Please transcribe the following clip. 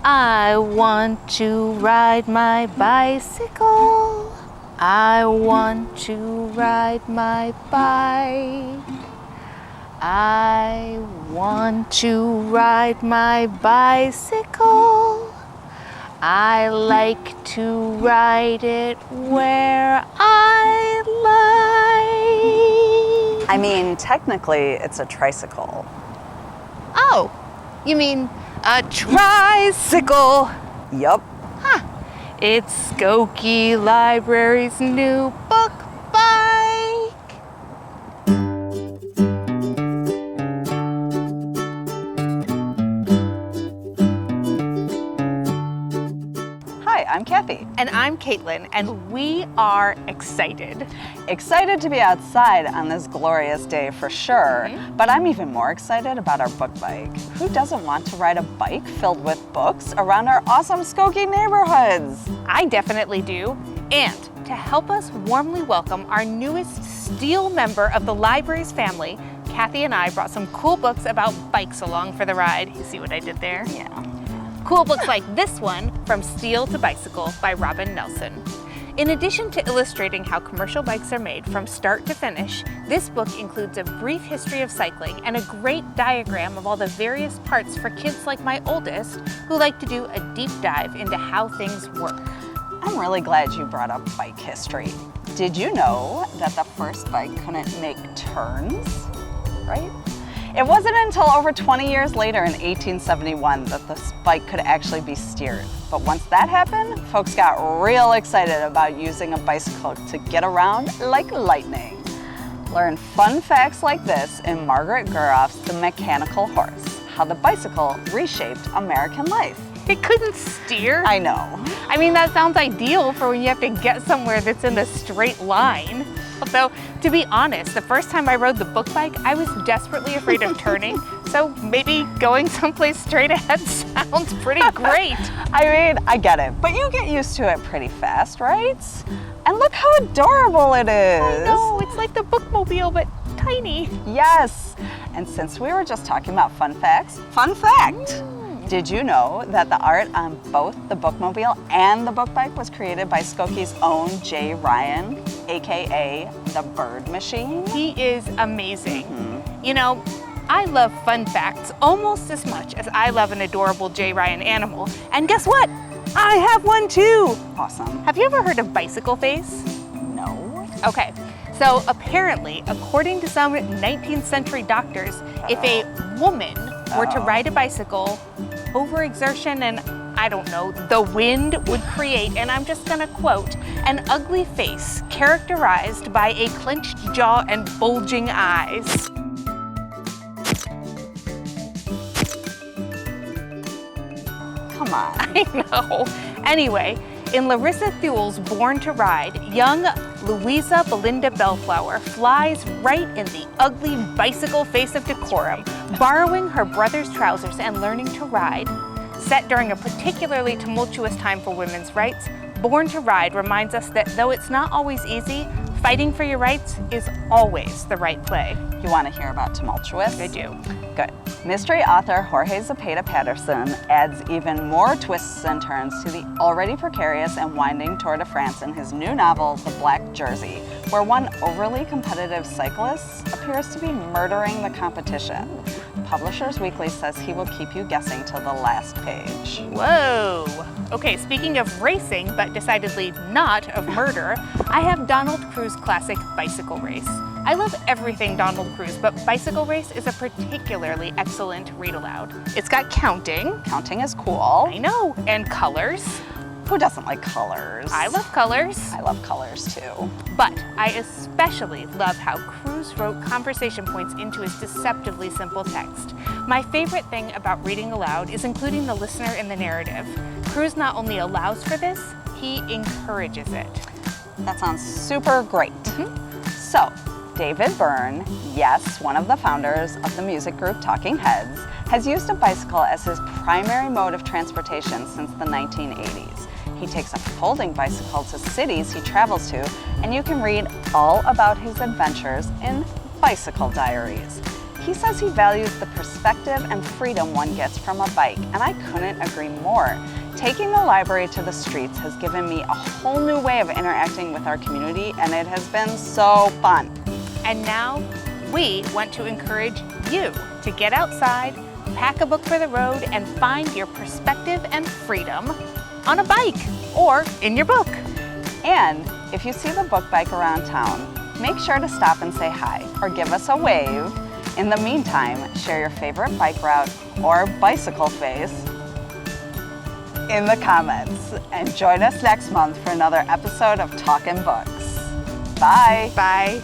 I want to ride my bicycle. I want to ride my bike. I want to ride my bicycle. I like to ride it where I like. I mean, technically, it's a tricycle. Oh, you mean a tricycle? Yup. Huh. It's Skokie Library's new book bike. Hi, I'm Kathy. And I'm Caitlin, and we are excited. Excited to be outside on this glorious day for sure, but I'm even more excited about our book bike. Who doesn't want to ride a bike filled with books around our awesome Skokie neighborhoods? I definitely do. And to help us warmly welcome our newest Steel member of the library's family, Kathy and I brought some cool books about bikes along for the ride. You see what I did there? Yeah. Cool books like this one, From Steel to Bicycle by Robin Nelson. In addition to illustrating how commercial bikes are made from start to finish, this book includes a brief history of cycling and a great diagram of all the various parts for kids like my oldest who like to do a deep dive into how things work. I'm really glad you brought up bike history. Did you know that the first bike couldn't make turns, right? It wasn't until over 20 years later in 1871 that this bike could actually be steered. But once that happened, folks got real excited about using a bicycle to get around like lightning. Learn fun facts like this in Margaret Guroff's The Mechanical Horse, how the bicycle reshaped American life. It couldn't steer? I know. I mean, that sounds ideal for when you have to get somewhere that's in a straight line. Although, to be honest, the first time I rode the book bike, I was desperately afraid of turning, so maybe going someplace straight ahead sounds pretty great. I mean, I get it, but you get used to it pretty fast, right? And look how adorable it is. I know, it's like the bookmobile, but tiny. Yes, and since we were just talking about fun facts, fun fact! Did you know that the art on both the bookmobile and the book bike was created by Skokie's own Jay Ryan, aka the Bird Machine? He is amazing. You know, I love fun facts almost as much as I love an adorable Jay Ryan animal. And guess what? I have one too. Awesome. Have you ever heard of bicycle face? No. Okay, so apparently, according to some 19th century doctors, if a woman were to ride a bicycle, overexertion and, I don't know, the wind would create, and I'm just gonna quote, an ugly face characterized by a clenched jaw and bulging eyes. Come on. I know. Anyway, in Larissa Thewell's Born to Ride, young Louisa Belinda Bellflower flies right in the ugly bicycle face of decorum, borrowing her brother's trousers and learning to ride. Set during a particularly tumultuous time for women's rights, Born to Ride reminds us that though it's not always easy, fighting for your rights is always the right play. You want to hear about tumultuous? I do. Good. Mystery author Jorge Zepeda Patterson adds even more twists and turns to the already precarious and winding Tour de France in his new novel, The Black Jersey, where one overly competitive cyclist appears to be murdering the competition. Publishers Weekly says he will keep you guessing till the last page. Whoa. Okay, speaking of racing, but decidedly not of murder, I have Donald Cruz classic Bicycle Race. I love everything Donald Cruz, but Bicycle Race is a particularly excellent read aloud. It's got counting. Counting is cool. I know, and colors. Who doesn't like colors? I love colors. I love colors too. But I especially love how Cruz wrote conversation points into his deceptively simple text. My favorite thing about reading aloud is including the listener in the narrative. Cruz not only allows for this, he encourages it. That sounds super great. So, David Byrne, yes, one of the founders of the music group Talking Heads, has used a bicycle as his primary mode of transportation since the 1980s. He takes a folding bicycle to cities he travels to, and you can read all about his adventures in Bicycle Diaries. He says he values the perspective and freedom one gets from a bike, and I couldn't agree more. Taking the library to the streets has given me a whole new way of interacting with our community, and it has been so fun. And now we want to encourage you to get outside, pack a book for the road, and find your perspective and freedom on a bike or in your book. And if you see the book bike around town, make sure to stop and say hi or give us a wave. In the meantime, share your favorite bike route or bicycle face in the comments. And join us next month for another episode of Talkin Books. Bye. Bye.